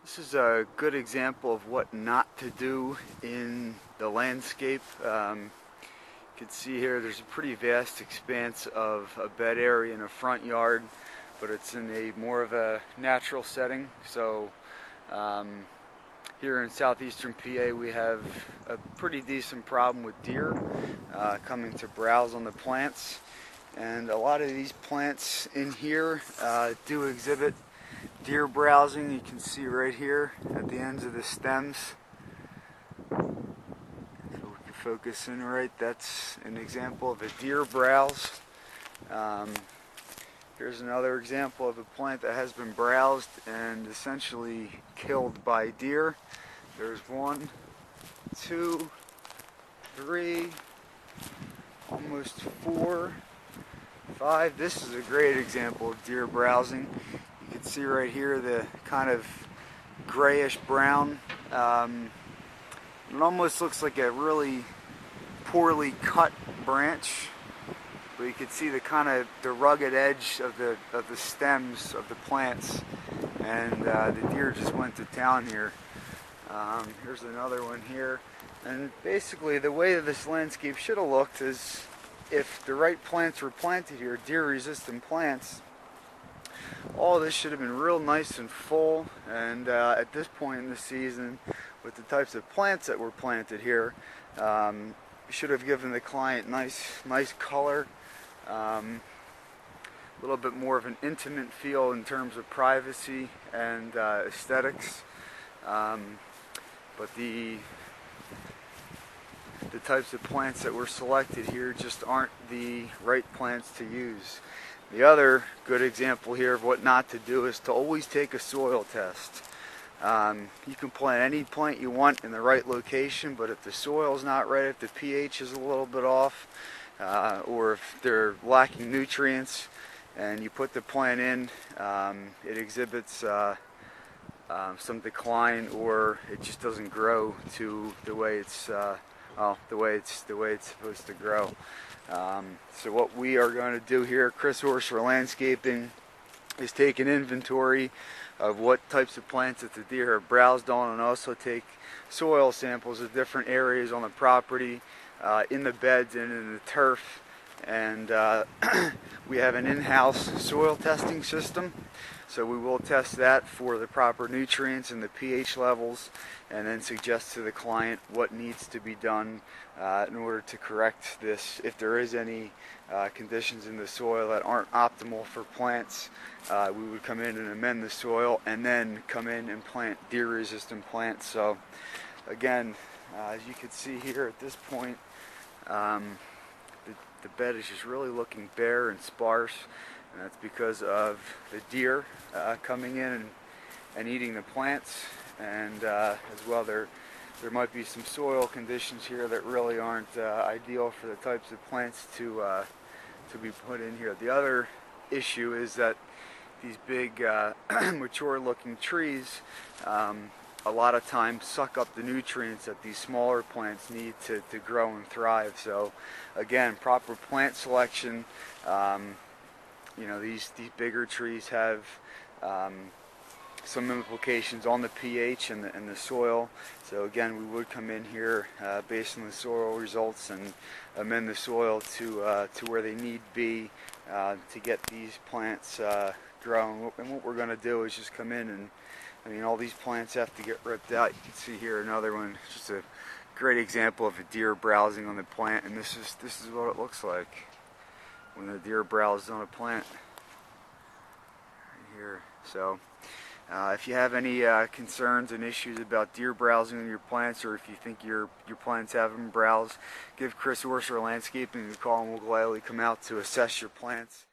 This is a good example of what not to do in the landscape. You can see here there's a pretty vast expanse of a bed area in a front yard, but it's in a more of a natural setting. So here in southeastern PA we have a pretty decent problem with deer coming to browse on the plants, and a lot of these plants in here do exhibit deer browsing. You can see right here at the ends of the stems. So we can focus in right, that's an example of a deer browse. Here's another example of a plant that has been browsed and essentially killed by deer. There's 1, 2, 3, almost 4, 5. This is a great example of deer browsing. You can see right here the kind of grayish brown. It almost looks like a really poorly cut branch, but you can see the kind of the rugged edge of the stems of the plants, and the deer just went to town here. Here's another one here, and basically the way that this landscape should have looked is if the right plants were planted here, deer-resistant plants. All this should have been real nice and full, and at this point in the season, with the types of plants that were planted here, should have given the client nice color, a little bit more of an intimate feel in terms of privacy and aesthetics. But the types of plants that were selected here just aren't the right plants to use. The other good example here of what not to do is to always take a soil test. You can plant any plant you want in the right location, but if the soil's not right, if the pH is a little bit off, or if they're lacking nutrients, and you put the plant in, it exhibits some decline, or it just doesn't grow to the way it's the way it's supposed to grow. So what we are going to do here, Orser Landscaping, is take an inventory of what types of plants that the deer have browsed on, and also take soil samples of different areas on the property, in the beds and in the turf. And we have an in-house soil testing system, so we will test that for the proper nutrients and the pH levels, and then suggest to the client what needs to be done in order to correct this. If there is any conditions in the soil that aren't optimal for plants, we would come in and amend the soil, and then come in and plant deer-resistant plants. So again, as you can see here at this point, the bed is just really looking bare and sparse, and that's because of the deer coming in and eating the plants. And as well, there might be some soil conditions here that really aren't ideal for the types of plants to be put in here. The other issue is that these big mature looking trees a lot of times suck up the nutrients that these smaller plants need to grow and thrive. So again, proper plant selection. These bigger trees have some implications on the pH and the soil. So again, we would come in here based on the soil results and amend the soil to where they need be to get these plants growing. And what we're going to do is just come in and, all these plants have to get ripped out. You can see here another one, just a great example of a deer browsing on the plant, and this is what it looks like when the deer browses on a plant right here. So if you have any concerns and issues about deer browsing on your plants, or if you think your plants have them browsed, give Orser Landscaping a call, and we'll gladly come out to assess your plants.